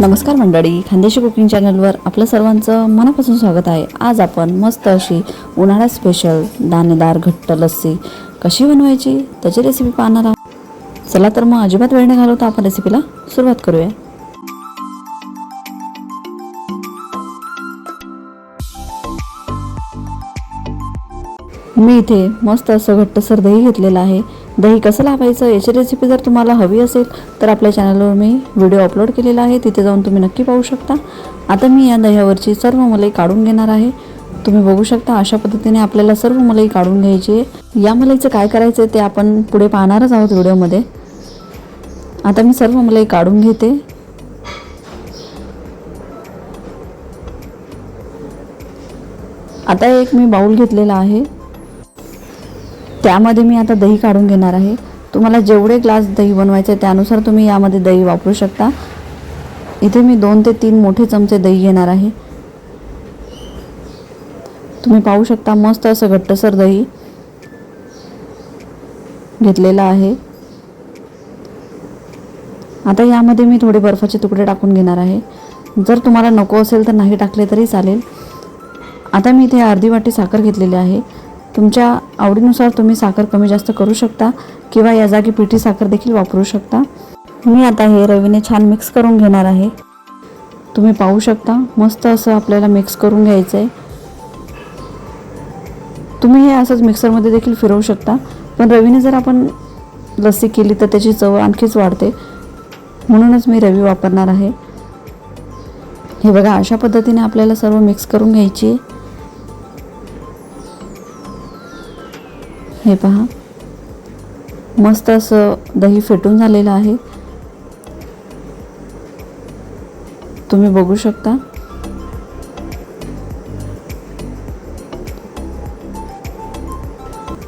नमस्कार मंडळी, खानदेशी कुकिंग चॅनलवर आपलं सर्वांचं मनापासून स्वागत आहे। आज आपण मस्त अशी उन्हाळा स्पेशल दाणेदार घट्ट लस्सी कशी बनवायची त्याची रेसिपी पाहणार आहोत। चला तर मग अजिबात वेळ न घालवता आपण रेसिपीला सुरुवात करूया। मी इथे मस्त असं घट्टसर दही घेतलेलं आहे। दही कसं लावायचं याची रेसिपी जर तुम्हाला हवी असेल तर आपल्या चॅनलवर मी व्हिडिओ अपलोड केलेला आहे, तिथे जाऊन तुम्ही नक्की पाहू शकता। आता मी या दह्यावरची सर्व मलाई काढून घेणार आहे। तुम्ही बघू शकता अशा पद्धतीने आपल्याला सर्व मलाई काढून घ्यायची आहे। या मलाईचं काय करायचं ते आपण पुढे पाहणारच आहोत व्हिडिओमध्ये। आता मी सर्व मलाई काढून घेते। आता एक मी बाउल घेतलेला आहे, त्यामध्ये मी आता दही काढून घेणार आहे। तुम्हाला जेवढे ग्लास दही बनवायचे आहे त्यानुसार तुम्ही यामध्ये दही वापरू शकता। इथे मी 2 ते 3 मोठे चमचे दही घेणार आहे। तुम्ही पाहू शकता मस्त असं घट्टसर दही घेतलेलं आहे। आता यामध्ये मी थोडे बर्फाचे तुकडे टाकून घेणार आहे। जर तुम्हाला नको असेल तर नाही टाकले तरी चालेल। आता मी इथे अर्धी वाटी साखर घेतलेली आहे। तुमच्या आवडीनुसार तुम्ही साखर कमी जास्त करू शकता किंवा या जागी पिठी साखर देखील वापरू शकता। मी आता हे रवीने छान मिक्स करून घेणार आहे। तुम्ही पाहू शकता मस्त असं आपल्याला मिक्स करून घ्यायचं आहे। तुम्ही हे असंच मिक्सरमध्ये देखील फिरवू शकता, पण रवीने जर आपण लस्सी केली तर त्याची चव आणखीच वाढते, म्हणूनच मी रवी वापरणार आहे। हे बघा अशा पद्धतीने आपल्याला सर्व मिक्स करून घ्यायची आहे। हे पहा मस्त असं दही फेटून झालेलं आहे, तुम्ही बघू शकता।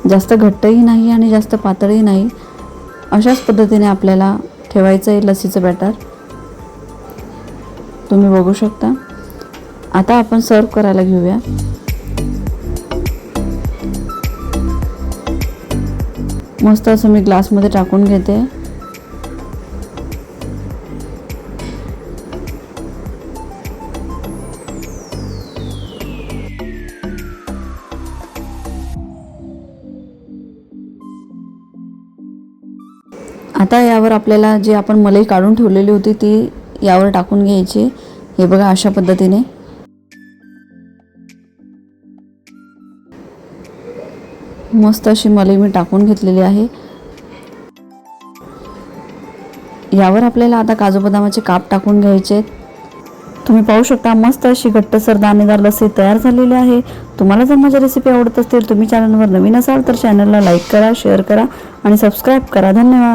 जास्त घट्टही नाही आणि जास्त पातळही नाही, अशाच पद्धतीने आपल्याला ठेवायचं आहे लस्सीचं बॅटर। तुम्ही बघू शकता। आता आपण सर्व करायला घेऊया। मस्त असं मी ग्लासमध्ये टाकून घेते। आता यावर आपल्याला जी आपण मलाई काढून ठेवलेली होती ती यावर टाकून घ्यायची। हे बघा अशा पद्धतीने मस्त अशी मलाई मी टाकून घेतलेली आहे। यावर आपल्याला आता काजू बदामाचे काप टाकून घ्यायचे। तुम्ही पाहू शकता मस्त अशी घट्टसर दाणेदार लस्सी तयार झालेली आहे। तुम्हाला जर माझी रेसिपी आवडत असेल, तुम्ही चॅनलवर नवीन असाल तर चॅनलला लाईक करा, शेअर करा आणि सबस्क्राईब करा। धन्यवाद।